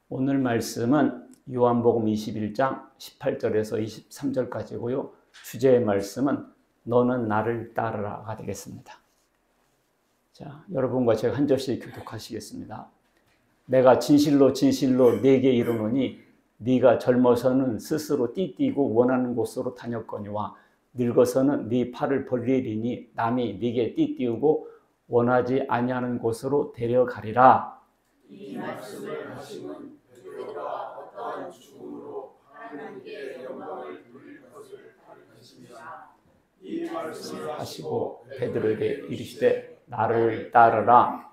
오늘 말씀은 요한복음 21장 18절에서 23절까지고요. 주제의 말씀은 너는 나를 따르라가 되겠습니다. 자, 여러분과 제가 한 절씩 교독하시겠습니다. 내가 진실로 진실로 네게 이르노니 네가 젊어서는 스스로 띠띠고 원하는 곳으로 다녔거니와 늙어서는 네 팔을 벌리리니 남이 네게 띠띠우고 원하지 아니하는 곳으로 데려가리라. 이 말씀을 하심은 베드로가 어떠한 죽음으로 하나님께 영광을 돌릴 것을 가르치시니라. 이 말씀을 하시고 베드로에게 이르시되 나를 따르라.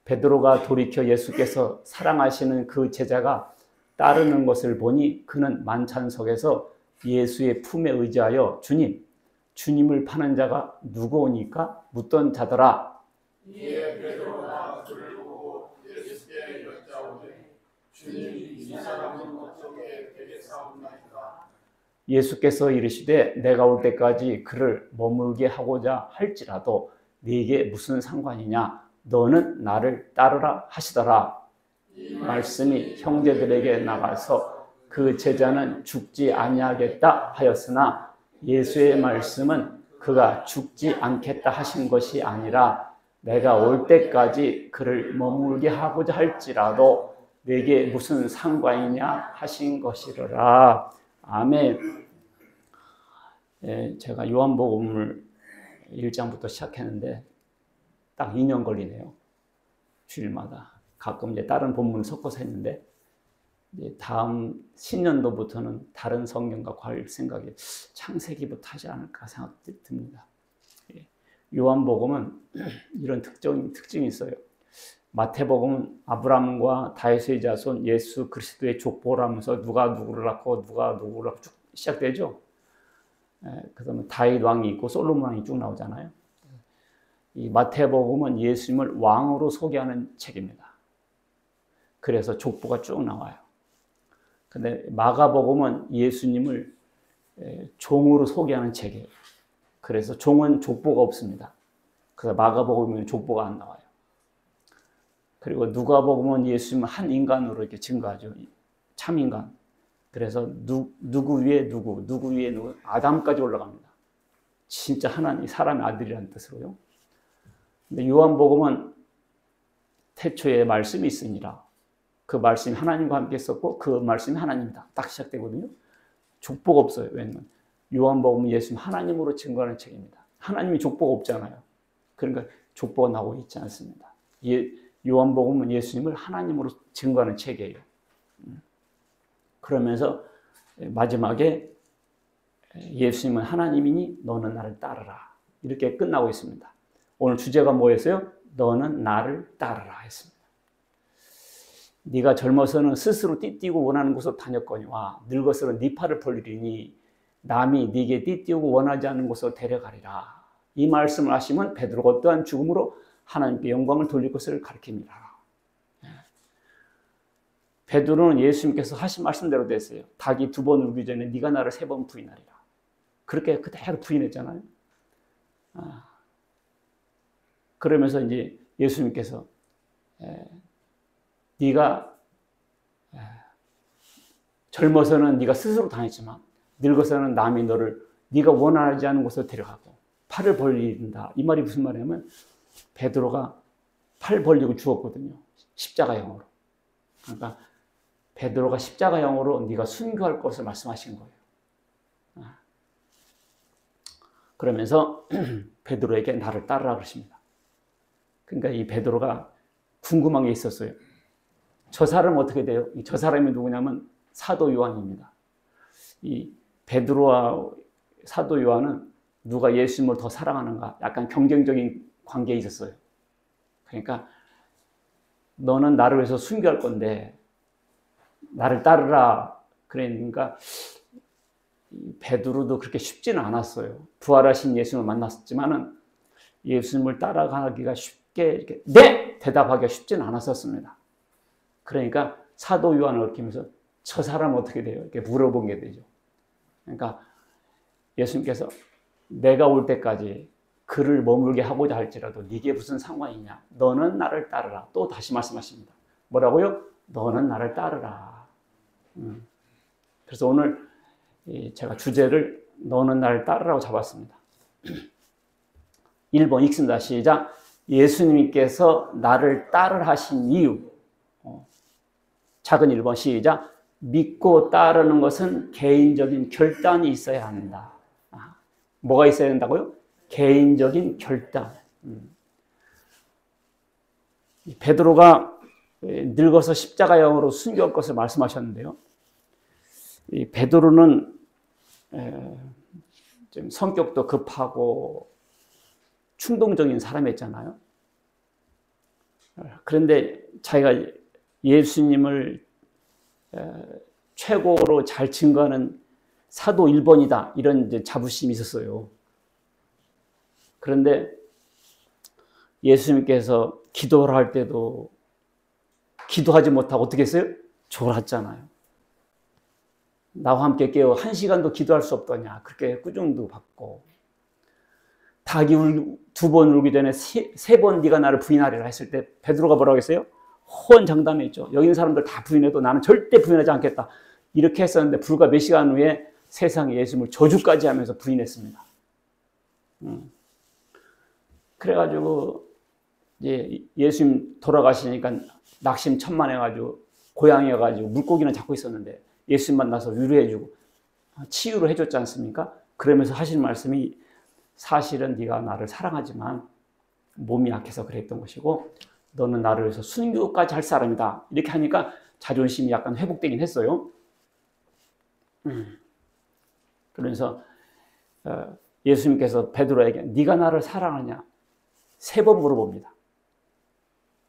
베드로가 돌이켜 예수께서 사랑하시는 그 제자가 따르는 것을 보니 그는 만찬석에서 예수의 품에 의지하여 주님을 파는 자가 누구오니까 묻던 자더라. 이에 베드로가 그를 보고 예수께 여짜오되 주님 이 사람은 어떻게 되겠사옵나이까. 예수께서 이르시되 내가 올 때까지 그를 머물게 하고자 할지라도 네게 무슨 상관이냐. 너는 나를 따르라 하시더라. 이 말씀이 형제들에게 나가서 그 제자는 죽지 아니하겠다 하였으나 예수의 말씀은 그가 죽지 않겠다 하신 것이 아니라 내가 올 때까지 그를 머물게 하고자 할지라도 내게 무슨 상관이냐 하신 것이로라. 아멘. 제가 요한복음을 1장부터 시작했는데 딱 2년 걸리네요. 주일마다. 가끔 이제 다른 본문을 섞어서 했는데 이제 다음 신년도부터는 다른 성경과 할 생각이 창세기부터 하지 않을까 생각이 듭니다. 요한복음은 이런 특징이 있어요. 마태복음은 아브라함과 다윗의 자손 예수 그리스도의 족보를 하면서 누가 누구를 낳고 누가 누구를 낳고 쭉 시작되죠. 그다음에 다윗 왕이 있고 솔로몬 왕이 쭉 나오잖아요. 이 마태복음은 예수님을 왕으로 소개하는 책입니다. 그래서 족보가 쭉 나와요. 근데 마가복음은 예수님을 종으로 소개하는 책이에요. 그래서 종은 족보가 없습니다. 그래서 마가복음은 족보가 안 나와요. 그리고 누가복음은 예수님을 한 인간으로 이렇게 증거하죠. 참인간. 그래서 누구 위에 누구 위에 누구, 아담까지 올라갑니다. 진짜 하나님, 사람의 아들이라는 뜻으로요. 근데 요한복음은 태초에 말씀이 있으니라. 그 말씀이 하나님과 함께 있었고 그 말씀이 하나님이다. 딱 시작되거든요. 족보가 없어요. 왜냐면 요한복음은 예수님 하나님으로 증거하는 책입니다. 하나님이 족보가 없잖아요. 그러니까 족보가 나오고 있지 않습니다. 요한복음은 예수님을 하나님으로 증거하는 책이에요. 그러면서 마지막에 예수님은 하나님이니 너는 나를 따르라. 이렇게 끝나고 있습니다. 오늘 주제가 뭐였어요? 너는 나를 따르라 했습니다. 네가 젊어서는 스스로 띠띠고 원하는 곳으로 다녔거니와 늙어서는 네 팔을 벌리리니 남이 네게 띠띠우고 원하지 않는 곳으로 데려가리라. 이 말씀을 하시면 베드로가 어떠한 죽음으로 하나님께 영광을 돌릴 것을 가르칩니다. 베드로는 예수님께서 하신 말씀대로 됐어요. 닭이 2번 울기 전에 네가 나를 3번 부인하리라. 그렇게 그대로 부인했잖아요. 그러면서 이제 예수님께서 네가 젊어서는 네가 스스로 다녔지만 늙어서는 남이 너를 네가 원하지 않은 곳으로 데려가고 팔을 벌린다. 이 말이 무슨 말이냐면 베드로가 팔 벌리고 죽었거든요. 십자가형으로. 그러니까 베드로가 십자가형으로 네가 순교할 것을 말씀하신 거예요. 그러면서 베드로에게 나를 따르라 그러십니다. 그러니까 이 베드로가 궁금한 게 있었어요. 저 사람은 어떻게 돼요? 저 사람이 누구냐면 사도 요한입니다. 이 베드로와 사도 요한은 누가 예수님을 더 사랑하는가? 약간 경쟁적인 관계에 있었어요. 그러니까 너는 나를 위해서 순교할 건데 나를 따르라. 그러니까 베드로도 그렇게 쉽지는 않았어요. 부활하신 예수님을 만났지만은 예수님을 따라가기가 쉽게 이렇게 네! 대답하기가 쉽지는 않았었습니다. 그러니까 사도 요한을 얽히면서 저 사람 어떻게 돼요? 이렇게 물어본 게 되죠. 그러니까 예수님께서 내가 올 때까지 그를 머물게 하고자 할지라도 네게 무슨 상관이냐? 너는 나를 따르라. 또 다시 말씀하십니다. 뭐라고요? 너는 나를 따르라. 그래서 오늘 제가 주제를 너는 나를 따르라고 잡았습니다. 1번 읽습니다. 시작. 예수님께서 나를 따르라 하신 이유. 작은 1번 시작. 믿고 따르는 것은 개인적인 결단이 있어야 한다. 뭐가 있어야 된다고요? 개인적인 결단. 베드로가 늙어서 십자가형으로 순교할 것을 말씀하셨는데요. 이 베드로는 좀 성격도 급하고 충동적인 사람이었잖아요. 그런데 자기가 예수님을 최고로 잘 증거하는 사도 1번이다 이런 이제 자부심이 있었어요. 그런데 예수님께서 기도를 할 때도 기도하지 못하고 어떻게 했어요? 졸았잖아요. 나와 함께 깨어 1시간도 기도할 수 없더냐. 그렇게 꾸중도 받고 닭이 2번 울기 전에 3번 네가 나를 부인하리라 했을 때 베드로가 뭐라고 했어요? 호언장담했죠. 여기 있는 사람들 다 부인해도 나는 절대 부인하지 않겠다. 이렇게 했었는데 불과 몇 시간 후에 세상에 예수님을 저주까지 하면서 부인했습니다. 그래가지고 이제 예수님 돌아가시니까 낙심천만해가지고 고향이어가지고 물고기는 잡고 있었는데 예수님 만나서 위로해주고 치유를 해줬지 않습니까? 그러면서 하신 말씀이 사실은 네가 나를 사랑하지만 몸이 약해서 그랬던 것이고 너는 나를 위해서 순교까지 할 사람이다. 이렇게 하니까 자존심이 약간 회복되긴 했어요. 그러면서 예수님께서 베드로에게 네가 나를 사랑하냐? 3번 물어봅니다.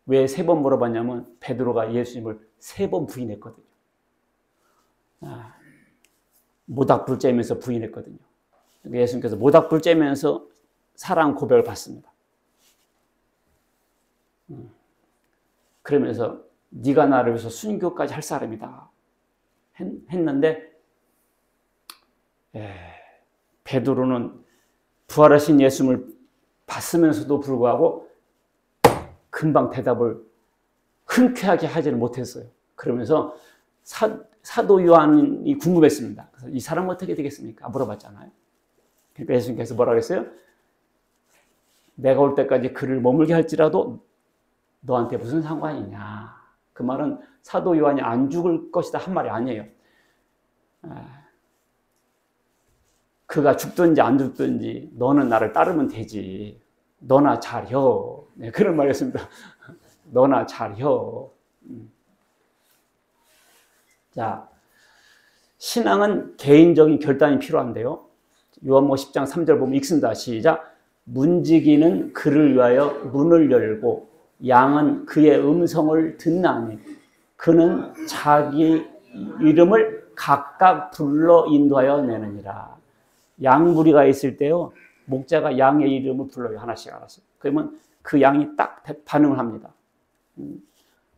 왜 3번 물어봤냐면 베드로가 예수님을 3번 부인했거든요. 모닥불 쬐면서 부인했거든요. 예수님께서 모닥불 쬐면서 사랑 고백을 받습니다. 그러면서 네가 나를 위해서 순교까지 할 사람이다 했는데 베드로는 부활하신 예수님을 봤으면서도 불구하고 금방 대답을 흔쾌하게 하지는 못했어요. 그러면서 사도 요한이 궁금했습니다. 그래서 이 사람 어떻게 되겠습니까? 물어봤잖아요. 그러니까 예수님께서 뭐라고 했어요? 내가 올 때까지 그를 머물게 할지라도 너한테 무슨 상관이냐. 그 말은 사도 요한이 안 죽을 것이다 한 말이 아니에요. 그가 죽든지 안 죽든지 너는 나를 따르면 되지. 너나 잘혀. 네, 그런 말이었습니다. 너나 잘혀. 자, 신앙은 개인적인 결단이 필요한데요. 요한복음 10장 3절 보면 읽습니다. 시작. 문지기는 그를 위하여 문을 열고 양은 그의 음성을 듣나니 그는 자기 이름을 각각 불러 인도하여 내느니라. 양무리가 있을 때요. 목자가 양의 이름을 불러요. 하나씩 알아서. 그러면 그 양이 딱 반응을 합니다.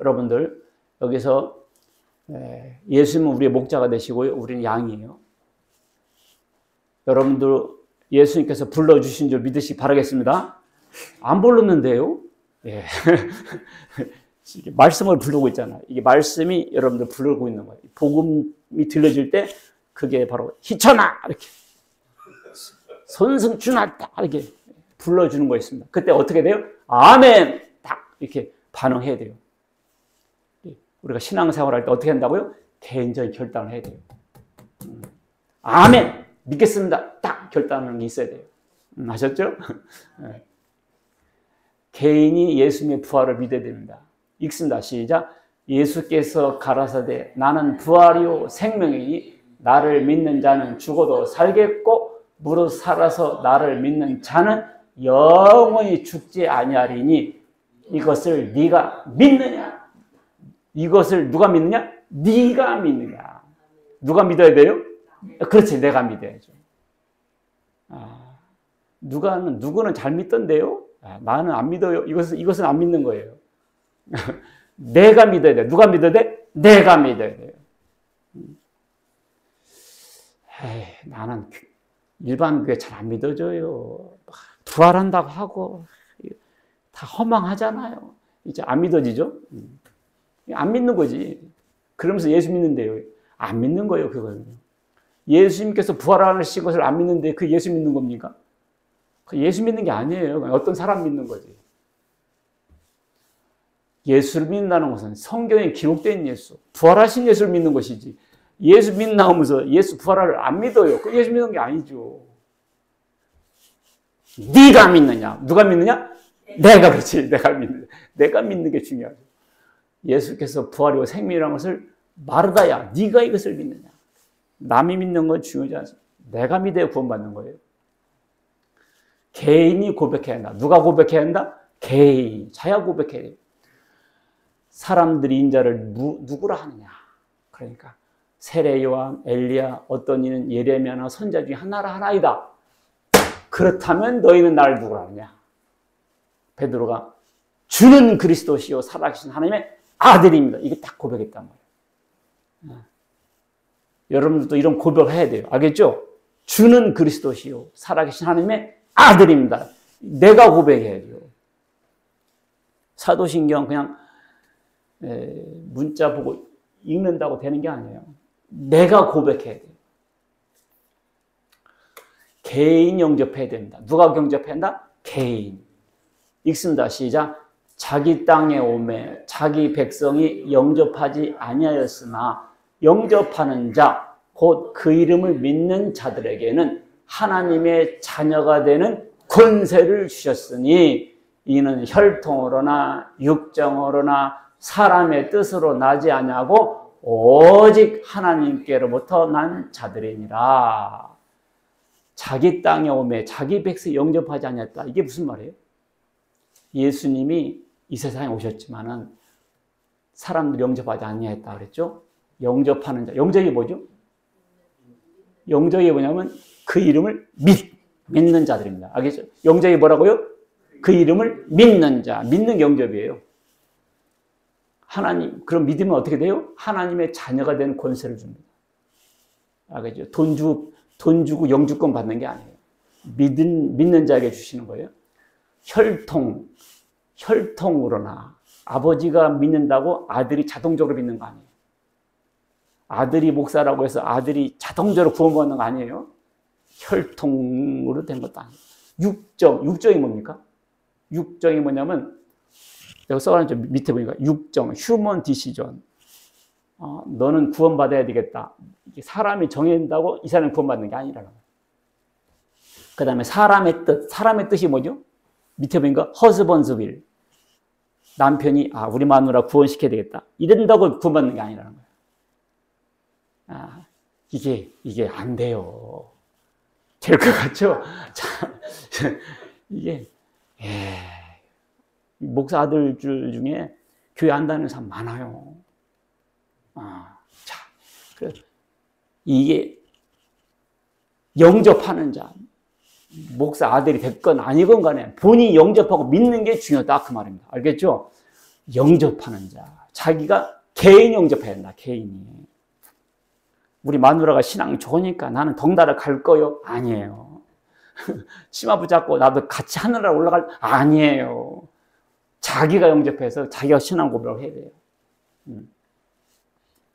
여러분들 여기서 예수님은 우리의 목자가 되시고요. 우리는 양이에요. 여러분들 예수님께서 불러주신 줄 믿으시기 바라겠습니다. 안 불렀는데요. 예. 말씀을 부르고 있잖아요. 이게 말씀이 여러분들 부르고 있는 거예요. 복음이 들려질 때 그게 바로 희천아 이렇게 손승준아 딱 이렇게 불러주는 거 있습니다. 그때 어떻게 돼요? 아멘 딱 이렇게 반응해야 돼요. 우리가 신앙생활할 때 어떻게 한다고요? 개인적인 결단을 해야 돼요. 아멘 믿겠습니다. 딱 결단하는 게 있어야 돼요. 아셨죠? 네. 개인이 예수님의 부활을 믿어야 됩니다. 읽습니다. 시작. 예수께서 가라사대 나는 부활이요 생명이니 나를 믿는 자는 죽어도 살겠고 무릇 살아서 나를 믿는 자는 영원히 죽지 아니하리니 이것을 네가 믿느냐? 이것을 누가 믿느냐? 네가 믿느냐? 누가 믿어야 돼요? 그렇지, 내가 믿어야죠. 누구는 잘 믿던데요? 나는 안 믿어요. 이것은 안 믿는 거예요. 내가 믿어야 돼. 누가 믿어야 돼? 내가 믿어야 돼요. 나는 일반 교회 잘 안 믿어져요. 부활한다고 하고 다 허망하잖아요. 이제 안 믿어지죠? 안 믿는 거지. 그러면서 예수 믿는데요. 안 믿는 거예요, 그거는. 예수님께서 부활하신 것을 안 믿는데 그 예수 믿는 겁니까? 예수 믿는 게 아니에요. 어떤 사람 믿는 거지. 예수를 믿는다는 것은 성경에 기록된 예수, 부활하신 예수를 믿는 것이지. 예수 믿나오면서 예수 부활을 안 믿어요. 그 예수 믿는 게 아니죠. 네가 믿느냐? 누가 믿느냐? 내가 그렇지. 내가 믿는 게 중요하죠. 예수께서 부활이고 생명이라는 것을 말하다야 네가 이것을 믿느냐? 남이 믿는 건 중요하지 않습니다. 내가 믿어야 구원받는 거예요. 개인이 고백해야 한다. 누가 고백해야 한다? 개인. 자야 고백해야 돼요. 사람들이 인자를 누구라 하느냐? 그러니까 세례 요한, 엘리야, 어떤 이는 예레미야나 선자 중에 하나이다. 그렇다면 너희는 나를 누구라 하느냐? 베드로가 주는 그리스도시요 살아계신 하나님의 아들입니다. 이게 딱 고백했단 말이에요. 여러분들도 이런 고백을 해야 돼요. 알겠죠? 주는 그리스도시요 살아계신 하나님의 아들입니다. 내가 고백해야 돼요. 사도신경 그냥 문자 보고 읽는다고 되는 게 아니에요. 내가 고백해야 돼요. 개인 영접해야 된다. 누가 영접해야 한다? 개인. 읽습니다. 시작. 자기 땅에 오매 자기 백성이 영접하지 아니하였으나 영접하는 자 곧 그 이름을 믿는 자들에게는 하나님의 자녀가 되는 권세를 주셨으니 이는 혈통으로나 육정으로나 사람의 뜻으로 나지 아니하고 오직 하나님께로부터 난 자들이니라. 자기 땅에 오매 자기 백성이 영접하지 아니했다. 이게 무슨 말이에요? 예수님이 이 세상에 오셨지만은 사람들이 영접하지 아니했다 그랬죠? 영접하는 자. 영접이 뭐죠? 영접이 뭐냐면 그 이름을 믿는 자들입니다. 알겠죠? 영접이 뭐라고요? 그 이름을 믿는 자. 믿는 영접이에요. 하나님, 그럼 믿으면 어떻게 돼요? 하나님의 자녀가 되는 권세를 줍니다. 알겠죠? 돈 주고 영주권 받는 게 아니에요. 믿는 자에게 주시는 거예요. 혈통으로나 아버지가 믿는다고 아들이 자동적으로 믿는 거 아니에요. 아들이 목사라고 해서 아들이 자동적으로 구원받는 거 아니에요. 혈통으로 된 것도 아니에요. 육정이 뭡니까? 육정이 뭐냐면 여기 써놨죠. 밑에 보니까 육정, 휴먼 디시전. 너는 구원받아야 되겠다. 사람이 정해진다고 이 사람이 구원받는 게 아니라는 거예요. 그 다음에 사람의 뜻이 뭐죠? 밑에 보니까 husbandswill. 남편이 우리 마누라 구원시켜야 되겠다. 이런다고 구원받는 게 아니라는 거예요. 이게 안 돼요. 될 것 같죠? 이게 목사 아들 중에 교회 안 다니는 사람 많아요. 이게 영접하는 자, 목사 아들이 됐건 아니건 간에 본인이 영접하고 믿는 게 중요하다 그 말입니다. 알겠죠? 영접하는 자, 자기가 개인 영접해야 된다. 개인이. 우리 마누라가 신앙이 좋으니까 나는 덩달아 갈 거요? 아니에요. 치마 붙잡고 나도 같이 하늘나라 올라갈? 아니에요. 자기가 영접해서 자기가 신앙 고백을 해야 돼요.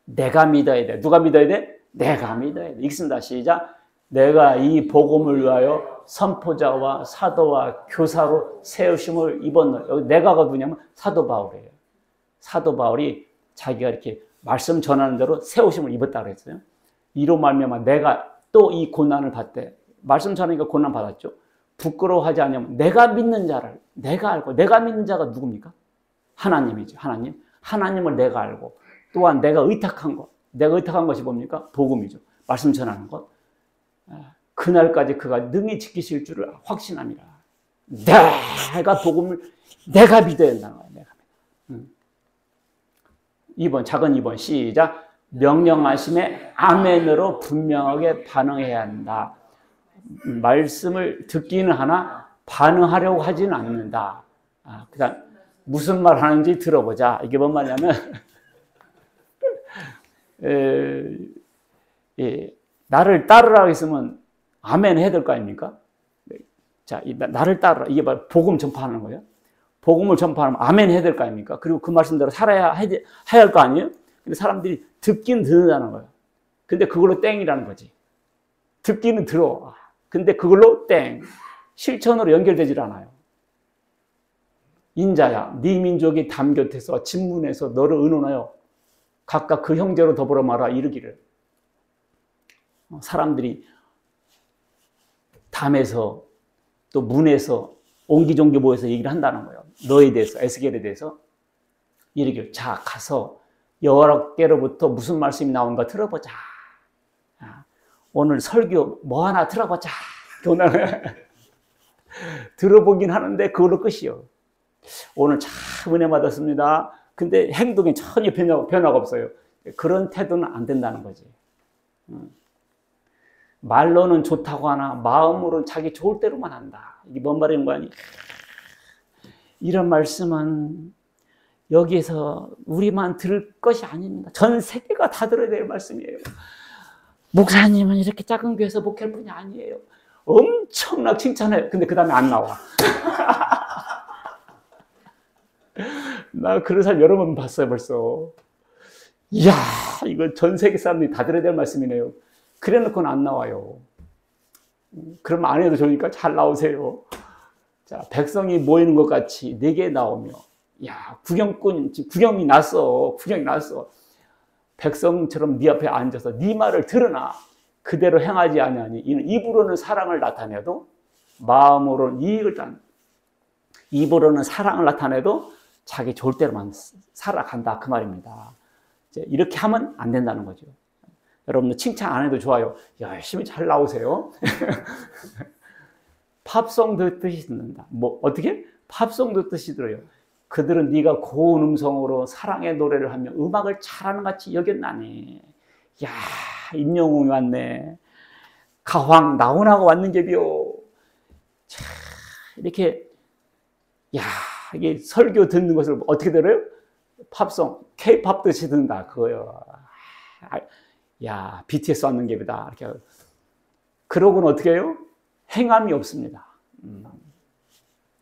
내가 믿어야 돼. 누가 믿어야 돼? 내가 믿어야 돼. 읽습니다. 시작. 내가 이 복음을 위하여 선포자와 사도와 교사로 세우심을 입었노. 여기 내가가 누구냐면 사도 바울이에요. 사도 바울이 자기가 이렇게 말씀 전하는 대로 세우심을 입었다고 그랬어요. 이로 말미암아 내가 또 이 고난을 받되 말씀 전하니까 고난 받았죠. 부끄러워하지 않으면 내가 믿는 자를 내가 알고 내가 믿는 자가 누굽니까? 하나님이죠. 하나님을 내가 알고 또한 내가 의탁한 것이 뭡니까? 복음이죠. 말씀 전하는 것. 그날까지 그가 능히 지키실 줄을 확신합니다. 내가 복음을 내가 믿어야 된다는 거예요. 내가. 2번 작은 2번 시작. 명령하심에 아멘으로 분명하게 반응해야 한다. 말씀을 듣기는 하나 반응하려고 하지는 않는다. 그다음 무슨 말 하는지 들어보자. 이게 뭔 말이냐면 나를 따르라고 했으면 아멘 해야 될 거 아닙니까? 자, 나를 따르라. 이게 바로 복음 전파하는 거예요. 복음을 전파하면 아멘 해야 될 거 아닙니까? 그리고 그 말씀대로 살아야 해야 할 거 아니에요? 근데 사람들이 듣긴 듣는다는 거예요. 근데 그걸로 땡이라는 거지. 듣기는 들어. 근데 그걸로 땡. 실천으로 연결되질 않아요. 인자야, 네 민족이 담 곁에서 진문에서 너를 의논하여 각각 그 형제로 더불어 말하 이르기를. 사람들이 담에서 또 문에서 옹기종기 모여서 얘기를 한다는 거예요. 너에 대해서, 에스겔에 대해서 이르기를. 자, 가서 여호와께로부터 무슨 말씀이 나온가 들어보자. 오늘 설교 뭐 하나 들어보자. 들어보긴 하는데 그걸로 끝이요. 오늘 참 은혜 받았습니다. 근데 행동에 전혀 변화가 없어요. 그런 태도는 안 된다는 거지. 말로는 좋다고 하나 마음으로는 자기 좋을 대로만 한다. 이게 뭔 말인 거 아니? 이런 말씀은 여기에서 우리만 들을 것이 아닙니다. 전 세계가 다 들어야 될 말씀이에요. 목사님은 이렇게 작은 교회에서 목회할 분이 아니에요. 엄청나게 칭찬해요. 근데 그 다음에 안 나와. 나 그런 사람 여러 번 봤어요, 벌써. 이야, 이거 전 세계 사람들이 다 들어야 될 말씀이네요. 그래 놓고는 안 나와요. 그러면 안 해도 좋으니까 잘 나오세요. 자, 백성이 모이는 것 같이 내게 나오며, 야, 구경이 났어. 백성처럼 네 앞에 앉아서 네 말을 들으나 그대로 행하지 아니하니 이는 입으로는 사랑을 나타내도 마음으로는 이익을 입으로는 사랑을 나타내도 자기 좋을 대로만 살아간다 그 말입니다. 이제 이렇게 하면 안 된다는 거죠. 여러분들 칭찬 안 해도 좋아요. 열심히 잘 나오세요. 팝송 듣듯이 듣는다. 뭐 어떻게? 팝송 듣듯이 들어요. 그들은 네가 고운 음성으로 사랑의 노래를 하며 음악을 잘하는 같이 여겼나니. 야, 임영웅이 왔네. 가황 나훈아가 왔는게비요. 자, 이렇게 야, 이게 설교 듣는 것을 어떻게 들어요? 팝송, K-팝 듣듯이 듣는다 그거요. 야, BTS 왔는게비다. 이렇게. 그러고는 어떻게 해요? 행함이 없습니다.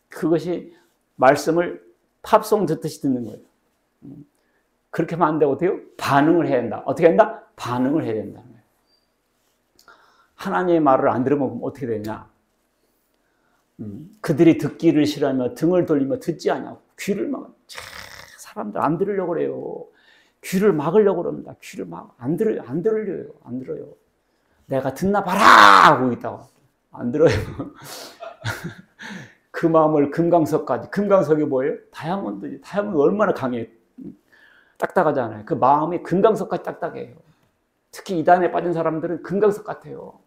그것이 말씀을 팝송 듣듯이 듣는 거예요. 그렇게 하면 안 되고 어때요? 반응을 해야 된다. 어떻게 한다? 반응을 해야 된다. 하나님의 말을 안 들으면 어떻게 되냐? 그들이 듣기를 싫어하며 등을 돌리며 듣지 않냐고. 귀를 막 사람들 안 들으려고 그래요. 귀를 막으려고 그럽니다. 귀를 막 안 들어요. 내가 듣나 봐라 하고 있다고. 안 들어요. 그 마음을 금강석까지. 금강석이 뭐예요? 다이아몬드 얼마나 강해요. 딱딱하잖아요. 그 마음이 금강석까지 딱딱해요. 특히 이단에 빠진 사람들은 금강석 같아요.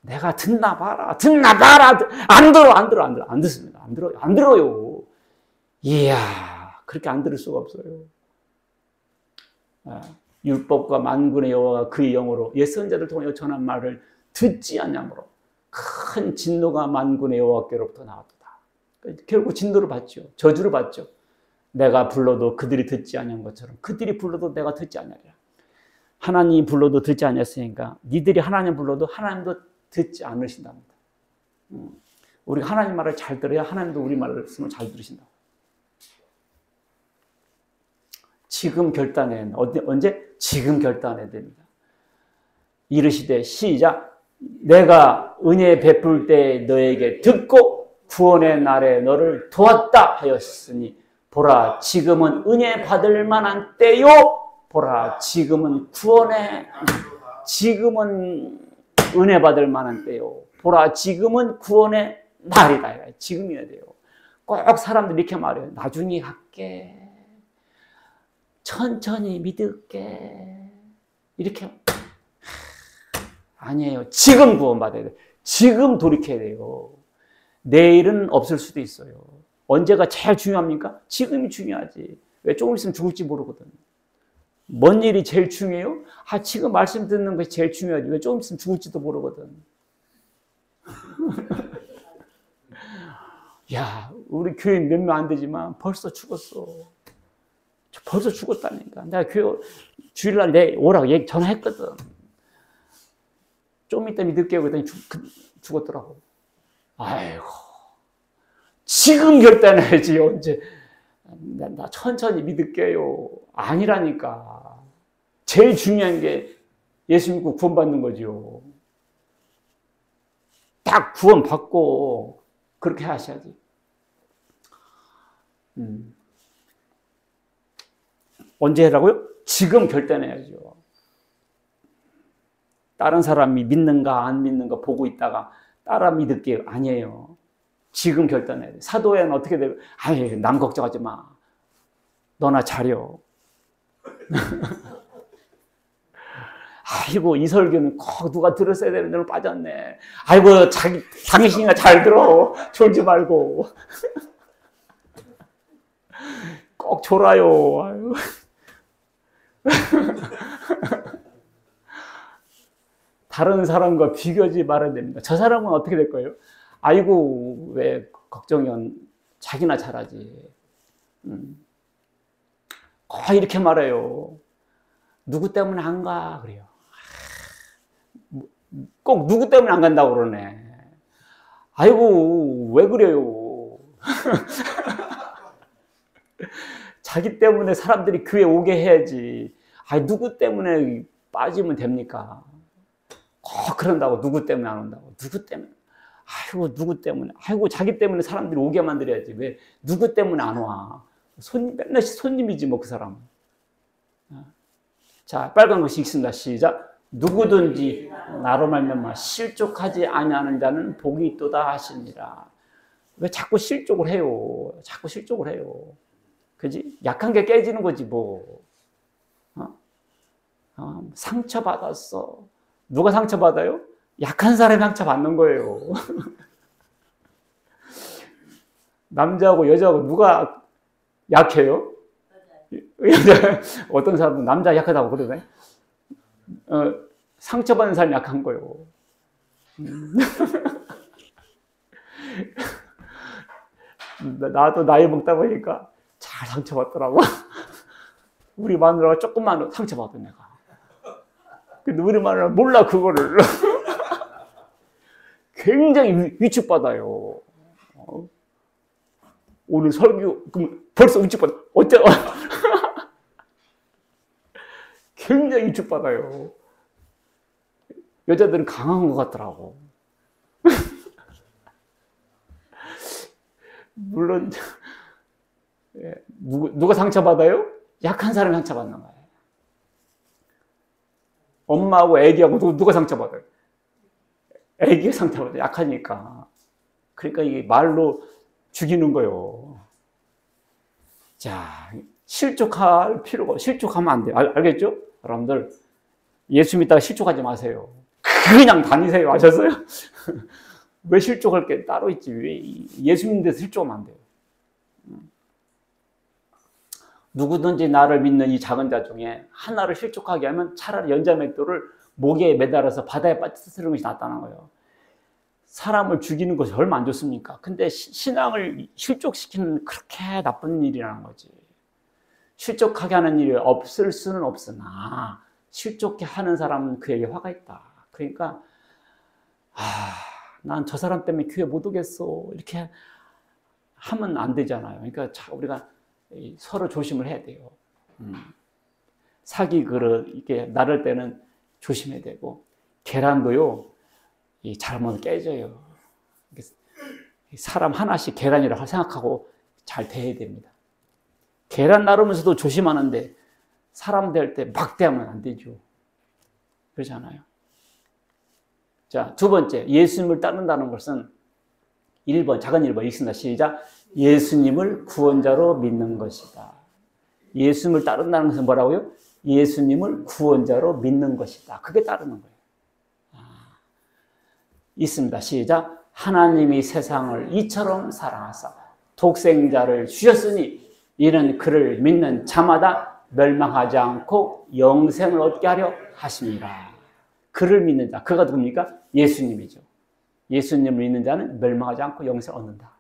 내가 듣나 봐라. 안 듣습니다. 안 들어요. 이야, 그렇게 안 들을 수가 없어요. 율법과 만군의 여호와가 그의 영으로 옛 선자들 통하여 전한 말을 듣지 않냐므로 큰 진노가 만군의 여호와께로부터 나왔다. 결국 진노를 받죠. 저주를 받죠. 내가 불러도 그들이 듣지 않은 것처럼 그들이 불러도 내가 듣지 않으리라. 하나님이 불러도 듣지 않았으니까 니들이 하나님 불러도 하나님도 듣지 않으신답니다. 우리가 하나님 말을 잘 들어야 하나님도 우리 말씀을 잘 들으신다. 지금 결단해야 한다. 언제? 지금 결단해야 됩니다. 이르시되 시작. 내가 은혜 베풀 때 너에게 듣고 구원의 날에 너를 도왔다 하였으니 보라 지금은 은혜 받을 만한 때요. 보라 지금은 지금은 은혜 받을 만한 때요. 보라 지금은 구원의 날이다. 지금이어야 돼요. 꼭 사람들이 이렇게 말해요. 나중에 할게. 천천히 믿을게. 이렇게 아니에요. 지금 구원받아야 돼요. 지금 돌이켜야 돼요. 내일은 없을 수도 있어요. 언제가 제일 중요합니까? 지금이 중요하지. 왜 조금 있으면 죽을지 모르거든. 뭔 일이 제일 중요해요? 지금 말씀 듣는 것이 제일 중요하지. 왜 조금 있으면 죽을지도 모르거든. 야, 우리 교회 몇 명 안 되지만 벌써 죽었어. 벌써 죽었다니까. 내가 교회 주일날 내 오라고 전화했거든. 좀 이따 믿을게요. 그랬더니 죽었더라고. 아이고. 지금 결단해야지, 언제. 나 천천히 믿을게요. 아니라니까. 제일 중요한 게 예수 믿고 구원받는 거죠. 딱 구원받고 그렇게 하셔야지. 언제 하라고요? 지금 결단해야죠. 다른 사람이 믿는가 안 믿는가 보고 있다가 따라 믿을 게 아니에요. 지금 결단해야 돼. 사도행은 어떻게 돼요? 아이, 남 걱정하지 마. 너나 잘려. 아이고, 이 설교는 꼭 누가 들었어야 되는데 오늘 빠졌네. 아이고, 당신이나 잘 들어. 졸지 말고. 꼭 졸아요. 아유. 다른 사람과 비교하지 말아야 됩니다. 저 사람은 어떻게 될 거예요? 아이고, 왜 걱정이면 자기나 잘하지. 이렇게 말해요. 누구 때문에 안 가? 그래요. 꼭 누구 때문에 안 간다고 그러네. 아이고, 왜 그래요? 자기 때문에 사람들이 교회 오게 해야지. 아니, 누구 때문에 빠지면 됩니까? 그런다고 누구 때문에 안 온다고. 누구 때문에. 아이고, 누구 때문에. 아이고, 자기 때문에 사람들이 오게 만들어야지. 왜 누구 때문에 안 와? 맨날 손님이지 뭐 그 사람. 자, 빨간 글씨 읽습니다. 시작. 누구든지 나로 말미암아 실족하지 아니하는 자는 복이 있도다 하시니라. 왜 자꾸 실족을 해요? 자꾸 실족을 해요. 그지? 약한 게 깨지는 거지 뭐. 상처받았어. 누가 상처받아요? 약한 사람이 상처받는 거예요. 남자하고 여자하고 누가 약해요? 어떤 사람은 남자 약하다고 그러네. 상처받는 사람이 약한 거예요. 나도 나이 먹다 보니까 잘 상처받더라고. 우리 마누라가 조금만 상처받아 내가. 근데 우리 마누라 몰라 그거를. 굉장히 위축받아요. 오늘 설교 그럼 벌써 위축받아. 어째? 굉장히 위축받아요. 여자들은 강한 것 같더라고. 물론 누가 상처받아요? 약한 사람이 상처받는 거예요. 엄마하고 애기하고 누가 상처받아요? 애기가 상처받아요. 약하니까. 그러니까 이게 말로 죽이는 거예요. 자, 실족할 필요가, 실족하면 안 돼요. 알겠죠? 여러분들, 예수 믿다가 실족하지 마세요. 그냥 다니세요. 아셨어요? 왜 실족할 게 따로 있지? 왜 예수 믿는 데서 실족하면 안 돼요. 누구든지 나를 믿는 이 작은 자 중에 하나를 실족하게 하면 차라리 연자맷돌을 목에 매달아서 바다에 빠뜨리는 것이 낫다는 거예요. 사람을 죽이는 것이 얼마나 안 좋습니까? 근데 신앙을 실족시키는 그렇게 나쁜 일이라는 거지. 실족하게 하는 일이 없을 수는 없으나 실족해 하는 사람은 그에게 화가 있다. 그러니까 난 저 사람 때문에 교회 못 오겠어. 이렇게 하면 안 되잖아요. 그러니까 우리가 서로 조심을 해야 돼요. 사기 그릇 이렇게 나를 때는 조심해야 되고 계란도요. 잘못 깨져요. 사람 하나씩 계란이라고 생각하고 잘 대해야 됩니다. 계란 나르면서도 조심하는데 사람 대할 때 막 대하면 안 되죠. 그렇잖아요. 자, 두 번째, 예수님을 따른다는 것은 1번, 작은 1번 읽습니다. 시작. 예수님을 구원자로 믿는 것이다. 예수님을 따른다는 것은 뭐라고요? 예수님을 구원자로 믿는 것이다. 그게 따르는 거예요. 있습니다. 시작. 하나님이 세상을 이처럼 사랑하사 독생자를 주셨으니 이는 그를 믿는 자마다 멸망하지 않고 영생을 얻게 하려 하십니다. 그를 믿는 자, 그가 누굽니까? 예수님이죠. 예수님을 믿는 자는 멸망하지 않고 영생을 얻는다.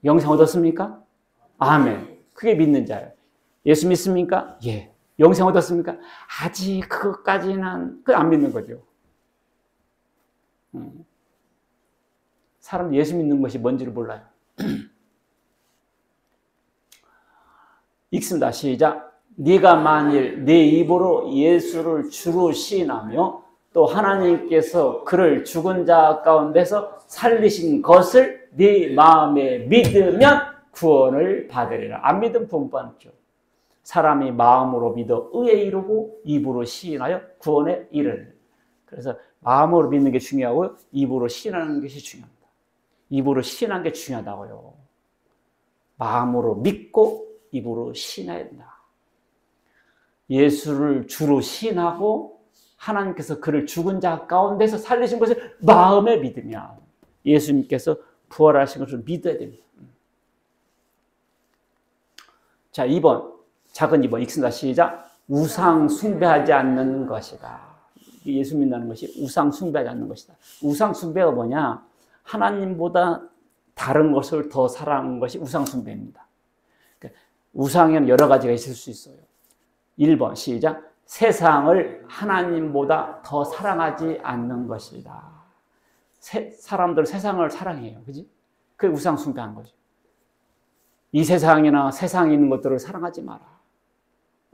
영생 얻었습니까? 아멘. 그게 믿는 자예요. 예수 믿습니까? 예. 영생 얻었습니까? 아직 그것까지는 안 믿는 거죠. 사람 예수 믿는 것이 뭔지를 몰라요. 읽습니다. 시작. 네가 만일 네 입으로 예수를 주로 시인하며 또 하나님께서 그를 죽은 자 가운데서 살리신 것을 네 마음에 믿으면 구원을 받으리라. 안 믿으면 구원 못 받죠. 사람이 마음으로 믿어 의에 이르고 입으로 시인하여 구원에 이르리라. 그래서 마음으로 믿는 게 중요하고 입으로 시인하는 것이 중요합니다. 입으로 시인하는 게 중요하다고요. 마음으로 믿고 입으로 시인해야 된다. 예수를 주로 시인하고 하나님께서 그를 죽은 자 가운데서 살리신 것을 마음에 믿으면 예수님께서 부활하신 것을 믿어야 됩니다. 자, 2번. 작은 2번 읽습니다. 시작. 우상 숭배하지 않는 것이다. 예수 믿는 것이 우상 숭배하지 않는 것이다. 우상 숭배가 뭐냐? 하나님보다 다른 것을 더 사랑하는 것이 우상 숭배입니다. 우상에는 여러 가지가 있을 수 있어요. 1번 시작. 세상을 하나님보다 더 사랑하지 않는 것이다. 사람들은 세상을 사랑해요. 그지? 그게 우상 숭배하는 거죠. 이 세상이나 세상에 있는 것들을 사랑하지 마라.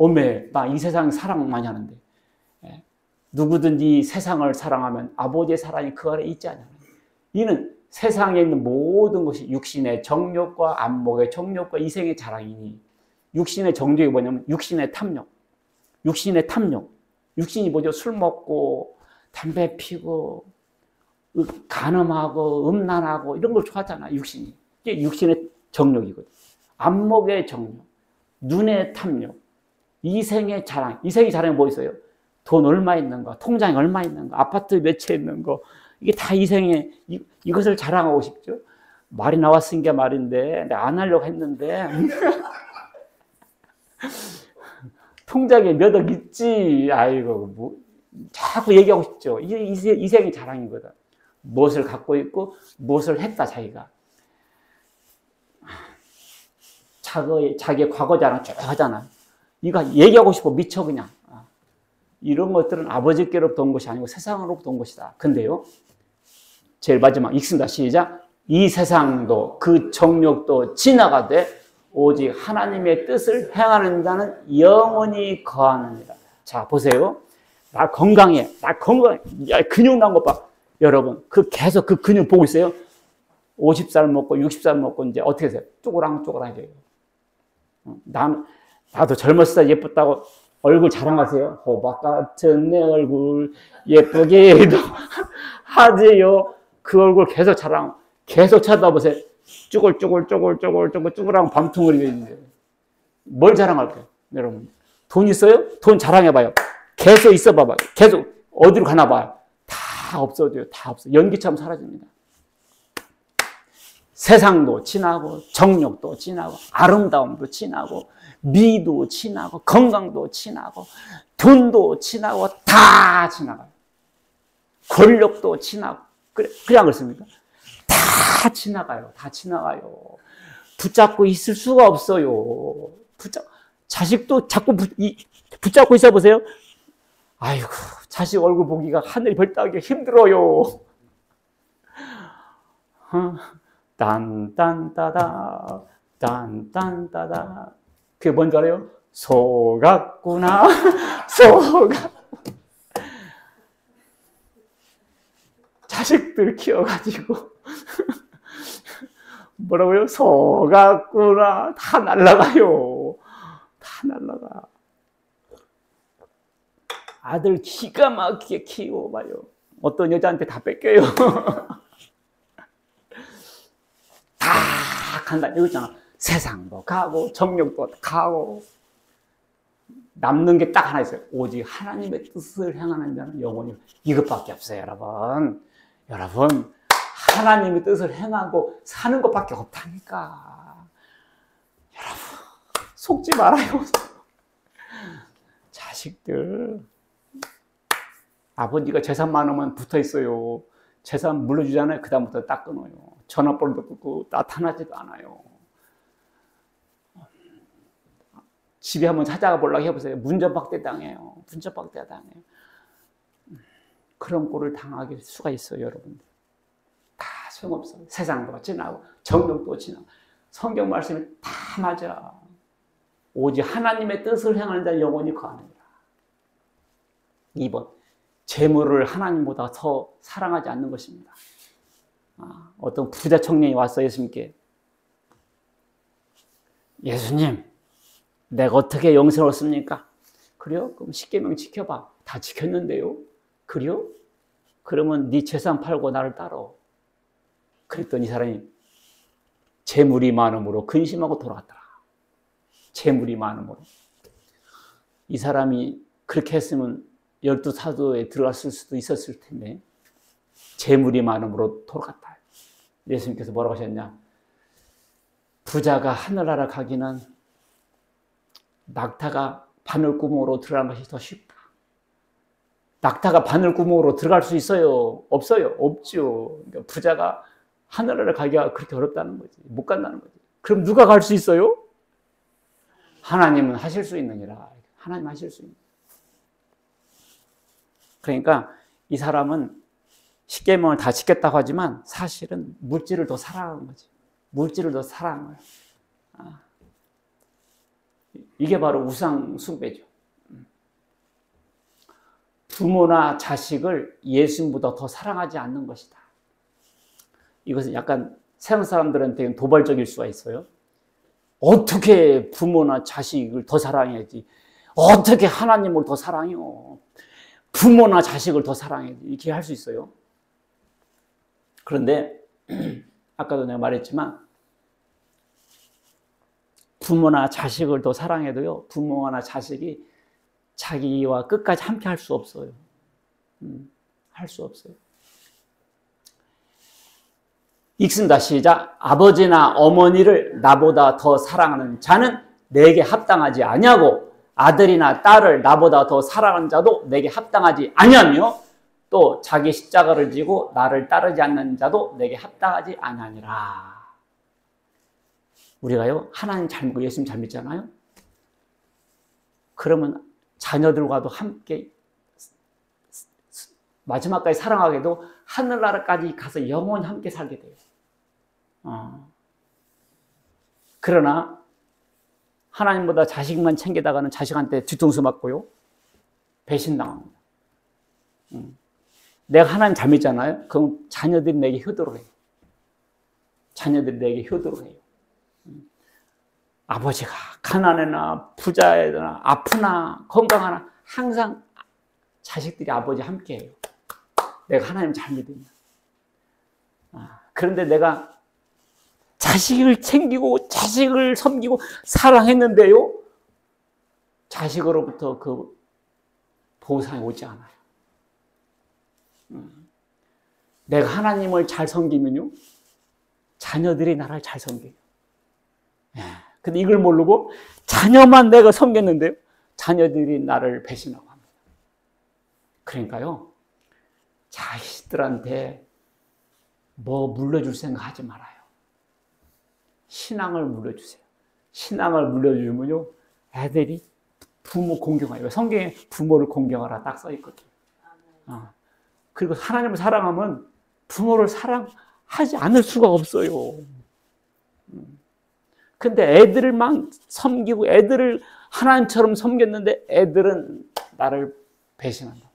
오메, 나 이 세상 사랑 많이 하는데. 누구든지 세상을 사랑하면 아버지의 사랑이 그 안에 있지 않냐. 이는 세상에 있는 모든 것이 육신의 정욕과 안목의 정욕과 이생의 자랑이니, 육신의 정욕이 뭐냐면 육신의 탐욕. 육신의 탐욕. 육신이 뭐죠? 술 먹고 담배 피고 간음하고 음란하고 이런 걸 좋아하잖아. 육신이. 이게 육신의 정욕이거든. 안목의 정욕, 눈의 탐욕, 이생의 자랑. 이생의 자랑이 뭐 있어요? 돈 얼마 있는 거, 통장에 얼마 있는 거, 아파트 몇 채 있는 거. 이게 다 이생의, 이것을 자랑하고 싶죠. 말이 나왔으니까 말인데 내가 안 하려고 했는데 통장에 몇 억 있지. 아이고, 뭐 자꾸 얘기하고 싶죠. 이게 이생의 자랑이거든. 무엇을 갖고 있고 무엇을 했다 자기가. 자기의 과거 자랑 쭉 하잖아. 이거 얘기하고 싶어 미쳐 그냥. 이런 것들은 아버지께로부터 온 것이 아니고 세상으로부터 온 것이다. 근데요, 제일 마지막 읽습니다. 시작. 이 세상도 그 정욕도 지나가되 오직 하나님의 뜻을 행하는 자는 영원히 거하느니라. 자, 보세요. 나 건강해. 야, 근육 난 것 봐. 여러분, 계속 그 근육 보고 있어요. 50살 먹고 60살 먹고 이제 어떻게 하세요? 쪼그랑쪼그랑해져요. 나도 젊었을 때 예뻤다고 얼굴 자랑하세요. 호박 같은 내 얼굴 예쁘게도 하지요. 그 얼굴 계속 계속 쳐다보세요. 쭈글쭈글하고 밤퉁어리고 있는데 뭘 자랑할까요? 여러분, 돈 있어요? 돈 자랑해봐요. 계속 있어 봐봐요. 계속 어디로 가나 봐요. 다 없어져요. 다 없어. 연기처럼 사라집니다. 세상도 지나고 정욕도 지나고 아름다움도 지나고 미도 지나고 건강도 지나고 돈도 지나고 다 지나가요. 권력도 지나고 그래 안 그렇습니까? 다 지나가요. 다 지나가요. 붙잡고 있을 수가 없어요. 자식도 자꾸 붙잡고 있어 보세요. 아이고, 자식 얼굴 보기가 하늘이 벌떡하기 힘들어요. 딴딴따다 딴딴따다. 그게 뭔지 알아요? 속았구나. 자식들 키워가지고 뭐라고요? 속았구나. 다 날아가요. 다 날아가. 아들 기가 막히게 키워봐요. 어떤 여자한테 다 뺏겨요. 다 간다. 이거 있잖아. 세상도 가고 정욕도 가고 남는 게 딱 하나 있어요. 오직 하나님의 뜻을 행하는 자는 영원히. 이것밖에 없어요. 여러분 하나님의 뜻을 행하고 사는 것밖에 없다니까. 여러분 속지 말아요. 자식들, 아버지가 재산 많으면 붙어있어요. 재산 물려주잖아요. 그 다음부터 딱 끊어요. 전화번호도 끊고 나타나지도 않아요. 집에 한번 찾아가 보려고 해보세요. 문전박대 당해요. 문전박대 당해요. 그런 꼴을 당하게 수가 있어요. 여러분들. 다 소용없어요. 세상도 지나고 정욕도 지나고 성경 말씀이 다 맞아. 오직 하나님의 뜻을 행하는 자는 영원히 거하느니라. 2번, 재물을 하나님보다 더 사랑하지 않는 것입니다. 어떤 부자 청년이 왔어 예수님께. 예수님, 내가 어떻게 영생을 얻습니까? 그래요? 그럼 10계명 지켜봐. 다 지켰는데요. 그래요? 그러면 네 재산 팔고 나를 따라. 그랬더니 이 사람이 재물이 많음으로 근심하고 돌아갔더라. 재물이 많음으로. 이 사람이 그렇게 했으면 12사도에 들어갔을 수도 있었을 텐데 재물이 많음으로 돌아갔다. 예수님께서 뭐라고 하셨냐? 부자가 하늘나라 가기는 낙타가 바늘구멍으로 들어가는 것이 더 쉽다. 낙타가 바늘구멍으로 들어갈 수 있어요? 없어요? 없죠. 그러니까 부자가 하늘나라 가기가 그렇게 어렵다는 거지. 못 간다는 거지. 그럼 누가 갈 수 있어요? 하나님은 하실 수 있느니라. 하나님 하실 수 있는. 그러니까 이 사람은 10계명을 다 지켰다고 하지만 사실은 물질을 더 사랑하는 거지. 물질을 더 사랑하는 거야. 이게 바로 우상 숭배죠. 부모나 자식을 예수님보다 더 사랑하지 않는 것이다. 이것은 약간 세상 사람들한테는 도발적일 수가 있어요. 어떻게 부모나 자식을 더 사랑해야지? 어떻게 하나님을 더 사랑해요? 부모나 자식을 더 사랑해야지. 이렇게 할 수 있어요. 그런데 아까도 내가 말했지만 부모나 자식을 더 사랑해도요, 부모나 자식이 자기와 끝까지 함께 할 수 없어요. 할 수 없어요. 읽습니다. 시작. 아버지나 어머니를 나보다 더 사랑하는 자는 내게 합당하지 아니하고 아들이나 딸을 나보다 더 사랑하는 자도 내게 합당하지 아니하며 또 자기 십자가를 지고 나를 따르지 않는 자도 내게 합당하지 아니하니라. 우리가요, 하나님 잘 믿고 예수님 잘 믿잖아요. 그러면 자녀들과도 함께 마지막까지 사랑하게도 하늘나라까지 가서 영원히 함께 살게 돼요. 그러나 하나님보다 자식만 챙기다가는 자식한테 뒤통수 맞고요, 배신당합니다. 내가 하나님 잘 믿잖아요. 그럼 자녀들이 내게 효도를 해요. 자녀들이 내게 효도를 해요. 아버지가 가난하나 부자나 아프나 건강하나 항상 자식들이 아버지 함께해요. 내가 하나님 잘 믿으면. 그런데 내가 자식을 챙기고 자식을 섬기고 사랑했는데요, 자식으로부터 그 보상이 오지 않아요. 내가 하나님을 잘 섬기면요, 자녀들이 나를 잘 섬겨요. 근데 이걸 모르고 자녀만 내가 섬겼는데요, 자녀들이 나를 배신하고 합니다. 그러니까요, 자식들한테 뭐 물려줄 생각 하지 말아요. 신앙을 물려주세요. 신앙을 물려주면요, 애들이 부모 공경해요. 성경에 부모를 공경하라 딱 써있거든요. 그리고 하나님을 사랑하면 부모를 사랑하지 않을 수가 없어요. 근데 애들을 막 섬기고 애들을 하나님처럼 섬겼는데 애들은 나를 배신한다.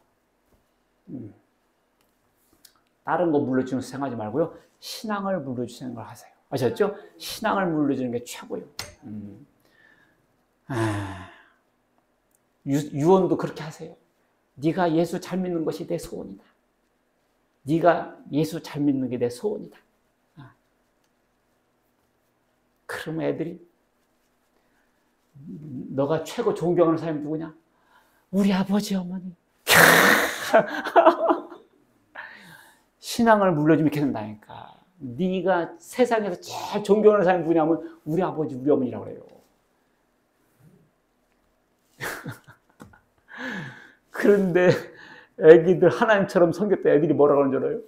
다른 거 물려주면서 생각하지 말고요, 신앙을 물려주는 걸 하세요. 아셨죠? 신앙을 물려주는 게 최고예요. 유언도 그렇게 하세요. 네가 예수 잘 믿는 것이 내 소원이다. 네가 예수 잘 믿는 게 내 소원이다. 그러면 애들이, 너가 최고 존경하는 사람이 누구냐? 우리 아버지, 어머니. 신앙을 물려주면 이렇게 된다니까. 네가 세상에서 제일 존경하는 사람이 누구냐면 우리 아버지, 우리 어머니라고 그래요. 그런데 애기들 하나님처럼 섬겼다 애들이 뭐라고 하는 줄 알아요?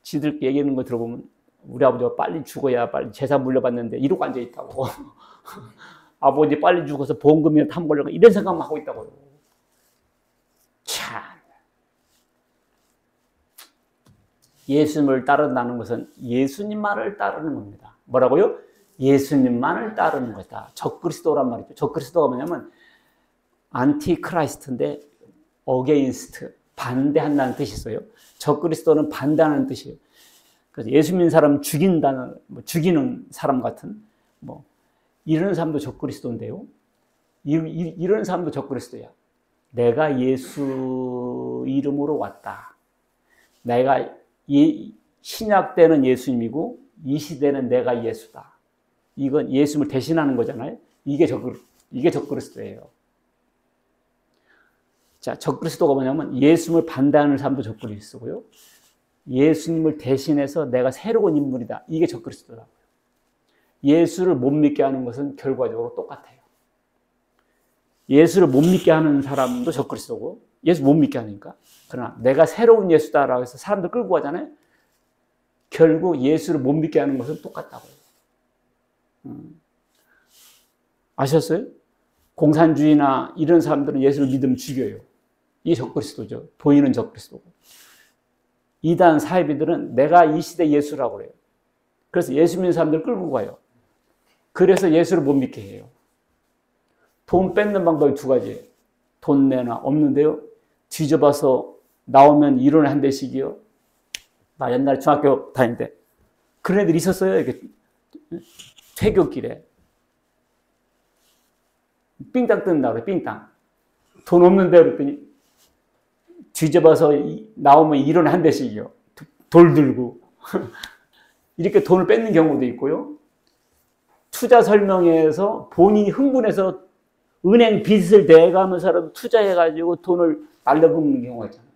지들 얘기하는 거 들어보면 우리 아버지가 빨리 죽어야 빨리 재산 물려받는데 이러고 앉아있다고. 아버지 빨리 죽어서 보험금이나 탐벌려고 이런 생각만 하고 있다고요. 참. 예수님을 따른다는 것은 예수님만을 따르는 겁니다. 뭐라고요? 예수님만을 따르는 것이다. 적그리스도란 말이죠. 적그리스도가 뭐냐면 안티크라이스트인데 어게인스트, 반대한다는 뜻이 있어요. 적그리스도는 반대하는 뜻이에요. 그래서 예수 믿는 사람 죽인다는, 죽이는 사람 같은, 이런 사람도 적그리스도인데요. 이런 사람도 적그리스도야. 내가 예수 이름으로 왔다. 내가 신약 때는 예수님이고 이 시대는 내가 예수다. 이건 예수님을 대신하는 거잖아요. 이게 적그리스도예요. 자, 적그리스도가 뭐냐면 예수님을 반대하는 사람도 적그리스도고요. 예수님을 대신해서 내가 새로운 인물이다. 이게 적그리스도라고요. 예수를 못 믿게 하는 것은 결과적으로 똑같아요. 예수를 못 믿게 하는 사람도 적그리스도고 예수 못 믿게 하니까. 그러나 내가 새로운 예수다라고 해서 사람들 끌고 가잖아요. 결국 예수를 못 믿게 하는 것은 똑같다고요. 아셨어요? 공산주의나 이런 사람들은 예수를 믿으면 죽여요. 이게 적그리스도죠. 보이는 적그리스도고. 이단 사이비들은 내가 이 시대 예수라고 그래요. 그래서 예수 믿는 사람들 끌고 가요. 그래서 예수를 못 믿게 해요. 돈 뺏는 방법이 두 가지예요. 돈 내나 없는데요. 뒤져봐서 나오면 1원에 한 대씩이요. 나 옛날에 중학교 다닐 때 그런 애들이 있었어요. 이렇게 퇴교길에 삥땅 뜬다고 그래. 삥땅. 돈 없는데 그랬더니 뒤져봐서 나오면 1원에 한 대씩이요. 돌 들고 이렇게 돈을 뺏는 경우도 있고요. 투자 설명회에서 본인이 흥분해서 은행 빚을 내가면서라도 투자해가지고 돈을 날려먹는 경우가 있잖아요.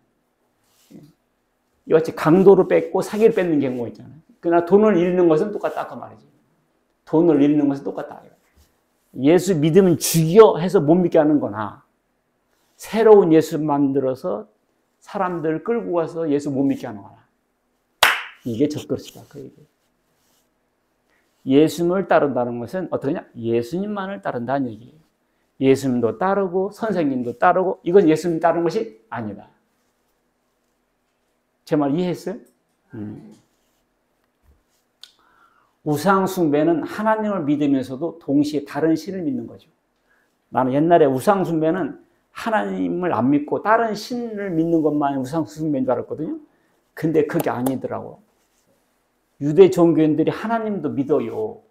이같이 강도를 뺏고 사기를 뺏는 경우가 있잖아요. 그러나 돈을 잃는 것은 똑같다 그 말이지. 돈을 잃는 것은 똑같다. 예수 믿으면 죽여 해서 못 믿게 하는 거나 새로운 예수 만들어서 사람들 끌고 가서 예수 못 믿게 하는 거나 이게 적그리스도다 그 얘기예요. 예수님을 따른다는 것은 어떠냐? 예수님만을 따른다는 얘기예요. 예수님도 따르고 선생님도 따르고 이건 예수님 따르는 것이 아니다. 제 말 이해했어요? 우상 숭배는 하나님을 믿으면서도 동시에 다른 신을 믿는 거죠. 나는 옛날에 우상 숭배는 하나님을 안 믿고 다른 신을 믿는 것만 우상 숭배인 줄 알았거든요. 근데 그게 아니더라고. 유대 종교인들이 하나님도 믿어요.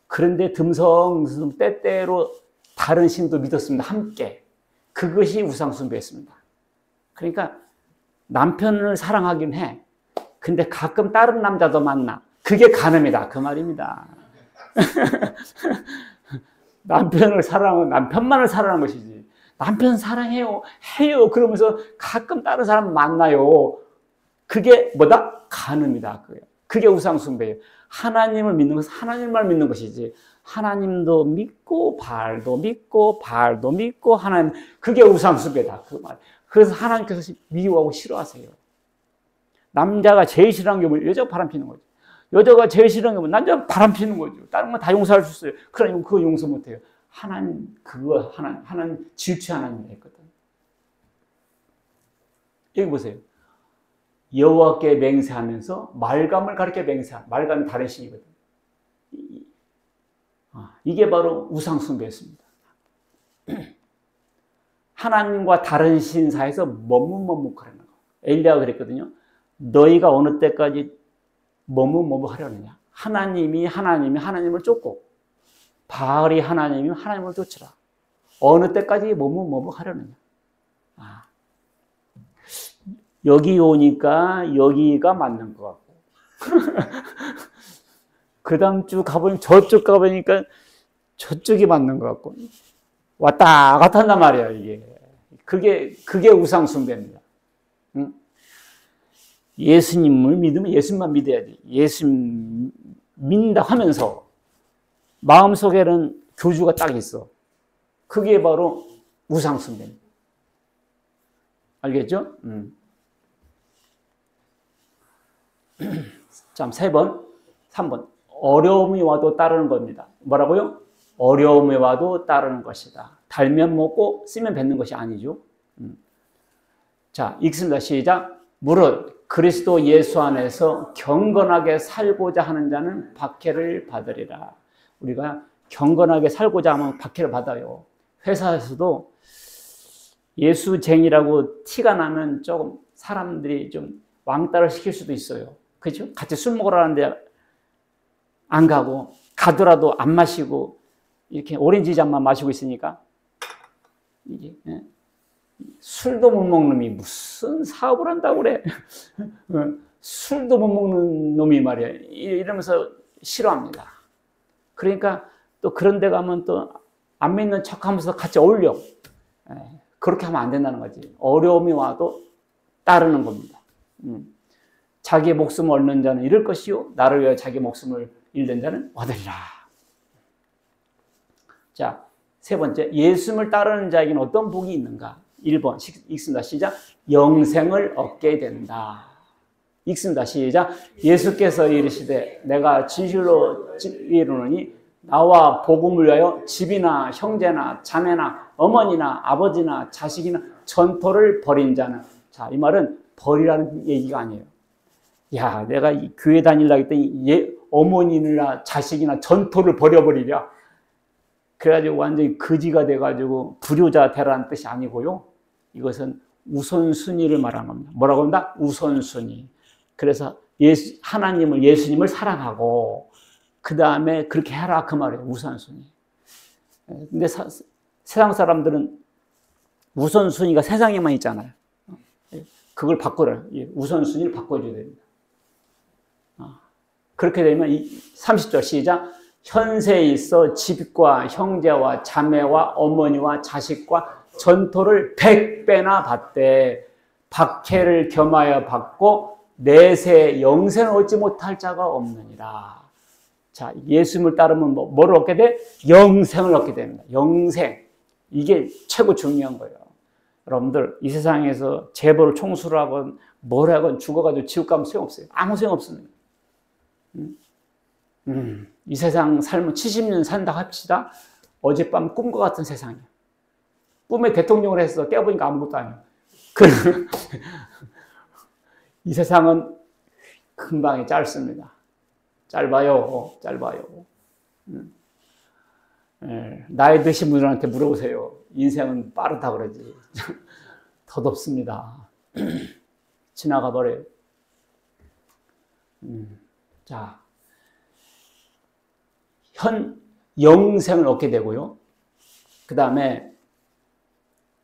그런데 듬성듬성 때때로 다른 신도 믿었습니다. 함께. 그것이 우상 숭배였습니다. 그러니까 남편을 사랑하긴 해. 근데 가끔 다른 남자도 만나. 그게 간음이다. 그 말입니다. 남편을 사랑하면 남편만을 사랑하는 것이지. 남편 사랑해요. 해요. 그러면서 가끔 다른 사람 만나요. 그게 뭐다? 간음이다. 그게 우상숭배예요. 하나님을 믿는 것은 하나님만 믿는 것이지. 하나님도 믿고 발도 믿고 발도 믿고 하나님 그게 우상숭배다. 그 말. 그래서 하나님께서 미워하고 싫어하세요. 남자가 제일 싫어하는 게 뭐예요? 여자가 바람피는 거죠. 여자가 제일 싫어하는 게 뭐예요? 남자가 바람피는 거죠. 다른 건 다 용서할 수 있어요. 그러나 그거 용서 못해요. 하나님 질투 하나님이 했거든. 여기 보세요. 여호와께 맹세하면서 말감을 가리켜 맹세한 말감이 다른 신이거든. 이게 바로 우상숭배였습니다. 하나님과 다른 신 사이에서 머뭇머뭇하려는 거. 엘리야가 그랬거든요. 너희가 어느 때까지 머뭇머뭇하려느냐. 하나님을 쫓고 바알이 하나님이 하나님을 쫓으라. 어느 때까지 머뭇머뭇하려느냐. 여기 오니까 여기가 맞는 것 같고 그 다음 주 가보니 저쪽 가보니까 저쪽이 맞는 것 같고 왔다 갔다 한단 말이야. 이게 그게 우상숭배입니다. 응? 예수님을 믿으면 예수님만 믿어야 돼. 예수님 믿는다 하면서 마음속에는 교주가 딱 있어. 그게 바로 우상숭배입니다. 알겠죠? 자, 3번. 어려움이 와도 따르는 겁니다. 뭐라고요? 어려움이 와도 따르는 것이다. 달면 먹고 쓰면 뱉는 것이 아니죠. 자, 읽습니다. 시작. 무릇 그리스도 예수 안에서 경건하게 살고자 하는 자는 박해를 받으리라. 우리가 경건하게 살고자 하면 박해를 받아요. 회사에서도 예수쟁이라고 티가 나면 조금 사람들이 좀 왕따를 시킬 수도 있어요. 그죠? 같이 술 먹으러 가는데 안 가고, 가더라도 안 마시고, 이렇게 오렌지 잔만 마시고 있으니까, 이게, 술도 못 먹는 놈이 무슨 사업을 한다고 그래. 술도 못 먹는 놈이 말이야. 이러면서 싫어합니다. 그러니까 또 그런 데 가면 또 안 믿는 척 하면서 같이 어울려. 그렇게 하면 안 된다는 거지. 어려움이 와도 따르는 겁니다. 자기의 목숨을 얻는 자는 잃을 것이요, 나를 위하여 자기 목숨을 잃는 자는 얻으리라. 자, 세 번째, 예수님을 따르는 자에게는 어떤 복이 있는가? 1번 읽습니다. 시작. 영생을 얻게 된다. 읽습니다. 시작. 예수께서 이르시되 내가 진실로 이르노니 나와 복음을 위하여 집이나 형제나 자매나 어머니나 아버지나 자식이나 전토를 벌인 자는, 자, 이 말은 벌이라는 얘기가 아니에요. 야, 내가 이 교회 다니려고 했더니 어머니나 자식이나 전토를 벌여버리랴. 그래가지고 완전히 거지가 돼가지고 불효자 되라는 뜻이 아니고요. 이것은 우선순위를 말하는 겁니다. 뭐라고 합니다? 우선순위. 그래서 하나님을, 예수님을 사랑하고 그 다음에 그렇게 해라 그 말이에요. 우선순위. 근데 세상 사람들은 우선순위가 세상에만 있잖아요. 그걸 바꾸라. 우선순위를 바꿔줘야 됩니다. 그렇게 되면 30절 시작. 현세에 있어 집과 형제와 자매와 어머니와 자식과 전토를 100배나 받되 박해를 겸하여 받고 내세 영생을 얻지 못할 자가 없느니라. 자, 예수님을 따르면 뭐를 얻게 돼? 영생을 얻게 됩니다. 영생. 이게 최고 중요한 거예요. 여러분들, 이 세상에서 재벌을 총수를 하건 뭘 하건 죽어가지고 지옥 가면 소용없어요. 아무 소용없습니다. 이 세상 삶은 70년 산다 합시다. 어젯밤 꿈과 같은 세상이에요. 꿈에 대통령을 해서 깨보니까 아무것도 아니에요. 이 세상은 금방이 짧습니다. 짧아요. 나이 드신 분들한테 물어보세요. 인생은 빠르다 그러지. 덧없습니다. 지나가 버려요. 자, 영생을 얻게 되고요. 그 다음에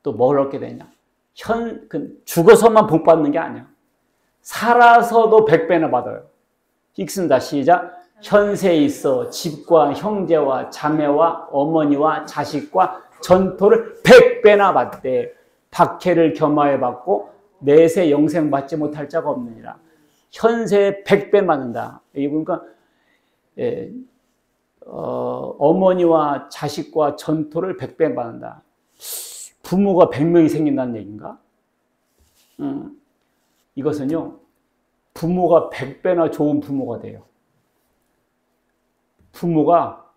또 뭘 얻게 되냐? 죽어서만 복 받는 게 아니야. 살아서도 100배나 받아요. 읽습니다. 시작. 현세에 있어 집과 형제와 자매와 어머니와 자식과 전토를 100배나 받되 박해를 겸하여 받고 내세 영생 받지 못할 자가 없느니라. 현세에 100배 받는다. 이게 보니까 어머니와 자식과 전토를 100배 받는다. 부모가 100명이 생긴다는 얘기인가? 이것은요, 부모가 100배나 좋은 부모가 돼요. 부모가,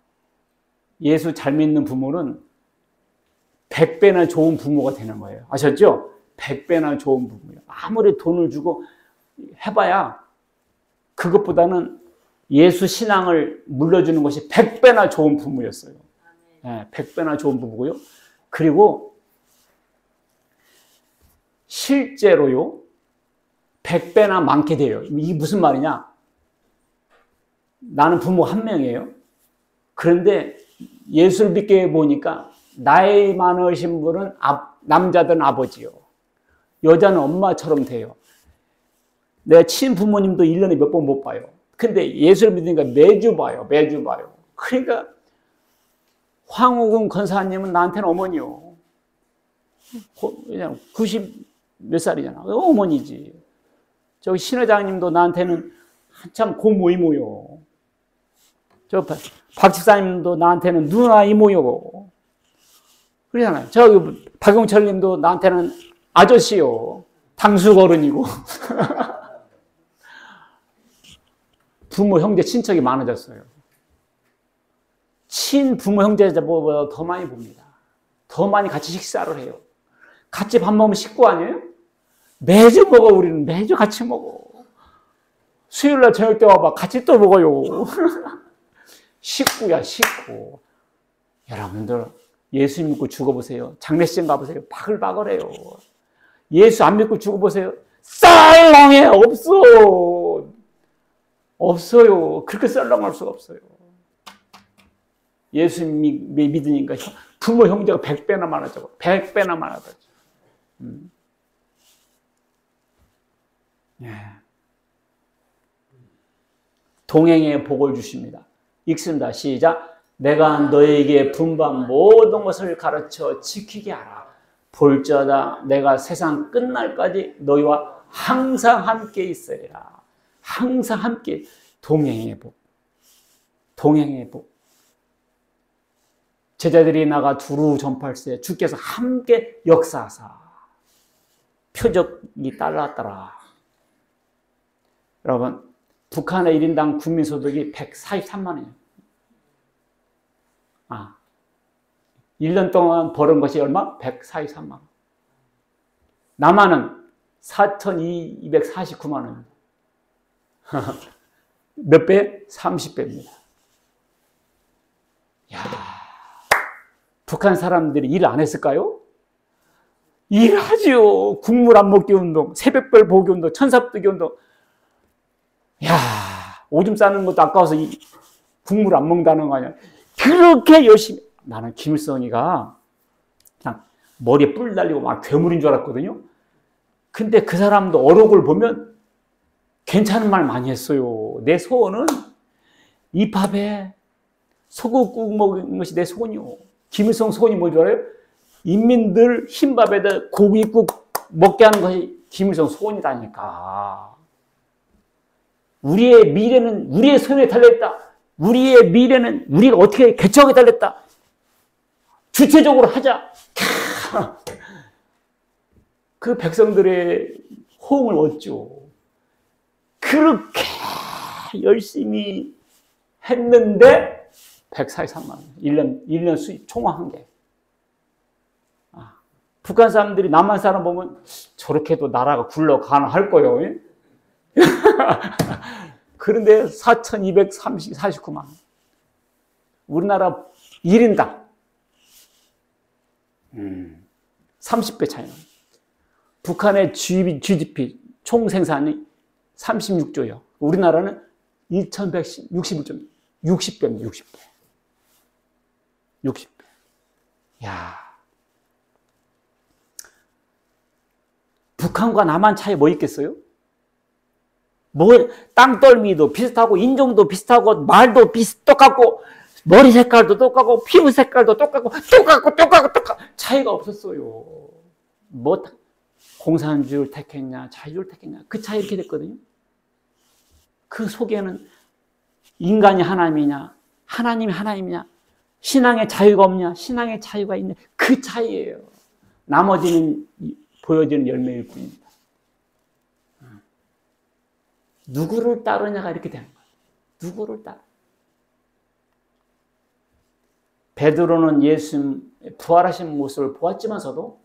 예수 잘 믿는 부모는 100배나 좋은 부모가 되는 거예요. 아셨죠? 100배나 좋은 부모예요. 아무리 돈을 주고 해봐야 그것보다는 예수 신앙을 물려주는 것이 100배나 좋은 부모였어요. 네, 100배나 좋은 부모고요. 그리고 실제로요, 100배나 많게 돼요. 이게 무슨 말이냐? 나는 부모 한 명이에요. 그런데 예수를 믿게 보니까 나이 많으신 분은 남자들은 아버지요. 여자는 엄마처럼 돼요. 내 친부모님도 1년에 몇 번 못 봐요. 근데 예수를 믿으니까 매주 봐요. 그러니까 황우근 권사님은 나한테는 어머니요. 90 몇 살이잖아. 어머니지. 저기 신회장님도 나한테는 한참 고모 이모요. 저 박 집사님도 나한테는 누나 이모요. 그러잖아요. 저기 박용철님도 나한테는 아저씨요. 당숙 어른이고. 부모, 형제, 친척이 많아졌어요. 친부모, 형제보다 더 많이 봅니다. 더 많이 같이 식사를 해요. 같이 밥 먹으면 식구 아니에요? 매주 먹어. 우리는 매주 같이 먹어. 수요일날 저녁 때 와봐. 같이 또 먹어요. 식구야, 식구. 여러분들 예수 믿고 죽어보세요. 장례식 가보세요. 바글바글해요. 예수 안 믿고 죽어보세요. 썰렁해. 없어. 없어요. 그렇게 썰렁할 수가 없어요. 예수 믿으니까 부모 형제가 100배나 많아져. 100배나 많아져. 예. 동행의 복을 주십니다. 읽습니다. 시작. 내가 너에게 분반 모든 것을 가르쳐 지키게 하라. 볼지어다 내가 세상 끝날까지 너희와 항상 함께 있으리라. 항상 함께. 동행의 복. 동행의 복. 제자들이 나가 두루 전파할세 주께서 함께 역사하사 표적이 따랐더라. 여러분, 북한의 1인당 국민소득이 143만 원이에요. 1년 동안 벌은 것이 얼마? 143만 원. 남한은 4,249만 원입니다. 몇 배? 30배입니다. 야, 북한 사람들이 일 안 했을까요? 일하죠. 국물 안 먹기 운동, 새벽별 보기 운동, 천사뜨기 운동. 야, 오줌 싸는 것도 아까워서 국물 안 먹는다는 거 아니야. 그렇게 열심히. 나는 김일성이가 그냥 머리에 뿔 달리고 막 괴물인 줄 알았거든요. 근데 그 사람도 어록을 보면 괜찮은 말 많이 했어요. 내 소원은 이 밥에 소금국 먹는 것이 내 소원이요. 김일성 소원이 뭔지 알아요? 인민들 흰밥에다 고기국 먹게 하는 것이 김일성 소원이다니까. 우리의 미래는 우리의 손에 달려있다. 우리의 미래는 우리가 어떻게 개척하게 달렸다. 주체적으로 하자. 그 백성들의 호응을 얻죠. 그렇게 열심히 했는데 143만 원. 1년 수입 총화한 게. 북한 사람들이 남한 사람 보면 저렇게도 나라가 굴러가나 할 거예요. 그런데 4,249만 원. 우리나라 1인당 30배 차이 납니다. 북한의 GDP 총 생산이 36조예요. 우리나라는 1,161조. 60배입니다. 60배. 60배. 야. 북한과 남한 차이 뭐 있겠어요? 뭐 땅떨미도 비슷하고 인종도 비슷하고 말도 똑같고 머리 색깔도 똑같고 피부 색깔도 똑같고 차이가 없었어요. 뭐 공산주의를 택했냐 자유를 택했냐 그 차이 이렇게 됐거든요. 그 속에는 인간이 하나님이냐 하나님이 하나님이냐 신앙의 자유가 없냐 신앙의 자유가 있냐 그 차이예요. 나머지는 보여지는 열매일 뿐입니다. 누구를 따르냐가 이렇게 되는 거예요. 누구를 따르. 베드로는 예수님 부활하신 모습을 보았지만서도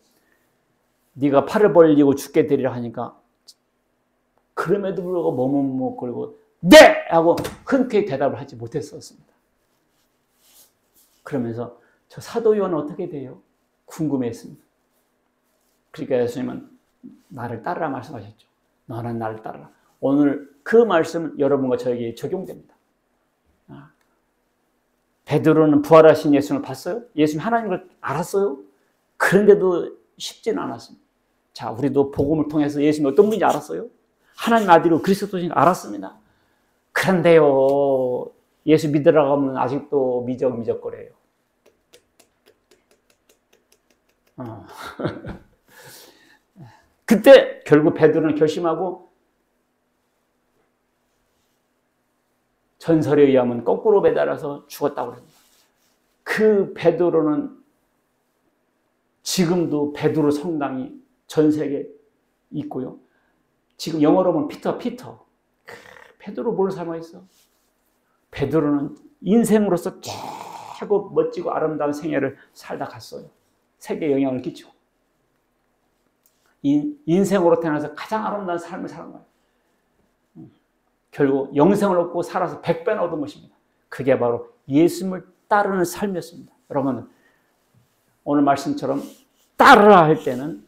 네가 팔을 벌리고 죽게 되리라 하니까 그럼에도 불구하고 머뭇거리고 네! 하고 흔쾌히 대답을 하지 못했었습니다. 그러면서 저 사도 요한은 어떻게 돼요? 궁금했습니다. 그러니까 예수님은 나를 따르라 말씀하셨죠. 너는 나를 따르라. 오늘 그 말씀은 여러분과 저에게 적용됩니다. 베드로는 부활하신 예수님을 봤어요? 예수님 하나님을 알았어요? 그런데도 쉽지는 않았습니다. 자, 우리도 복음을 통해서 예수님이 어떤 분인지 알았어요? 하나님 아들이고 그리스도인지 알았습니다. 그런데요, 예수 믿으라고 하면 아직도 미적거려요. 그때 결국 베드로는 결심하고 전설에 의하면 거꾸로 매달아서 죽었다고 합니다. 그 베드로는 지금도 베드로 성당이 전 세계에 있고요. 지금 영어로 보면 피터. 베드로 뭘 삶아있어? 베드로는 인생으로서 최고 멋지고 아름다운 생애를 살다 갔어요. 세계에 영향을 끼치고. 인생으로 태어나서 가장 아름다운 삶을 사는 거예요. 결국 영생을 얻고 살아서 100배나 얻은 것입니다. 그게 바로 예수님을 따르는 삶이었습니다. 여러분, 오늘 말씀처럼 따르라 할 때는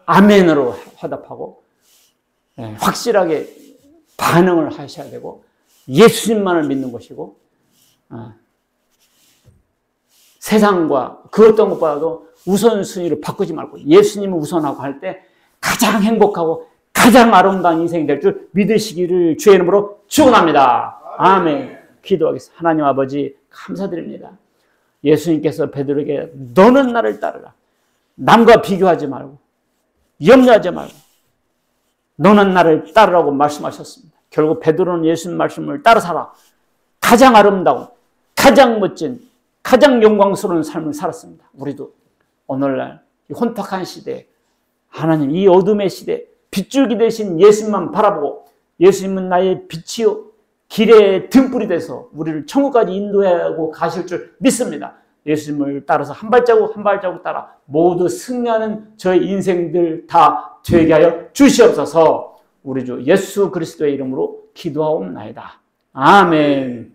아멘으로 화답하고 확실하게 반응을 하셔야 되고 예수님만을 믿는 것이고 세상과 그 어떤 것보다도 우선순위를 바꾸지 말고 예수님을 우선하고 할 때 가장 행복하고 가장 아름다운 인생이 될 줄 믿으시기를 주의 이름으로 축원합니다. 아멘. 기도하겠습니다. 하나님 아버지 감사드립니다. 예수님께서 베드로에게 너는 나를 따르라. 남과 비교하지 말고 염려하지 말고 너는 나를 따르라고 말씀하셨습니다. 결국 베드로는 예수님 말씀을 따라 살아 가장 아름다운 가장 멋진 가장 영광스러운 삶을 살았습니다. 우리도 오늘날 이 혼탁한 시대에 하나님 이 어둠의 시대에 빗줄기 되신 예수님만 바라보고 예수님은 나의 빛이요 길의 등불이 돼서 우리를 천국까지 인도하고 가실 줄 믿습니다. 예수님을 따라서 한 발자국 한 발자국 따라 모두 승리하는 저의 인생들 다 되게 하여 주시옵소서. 우리 주 예수 그리스도의 이름으로 기도하옵나이다. 아멘.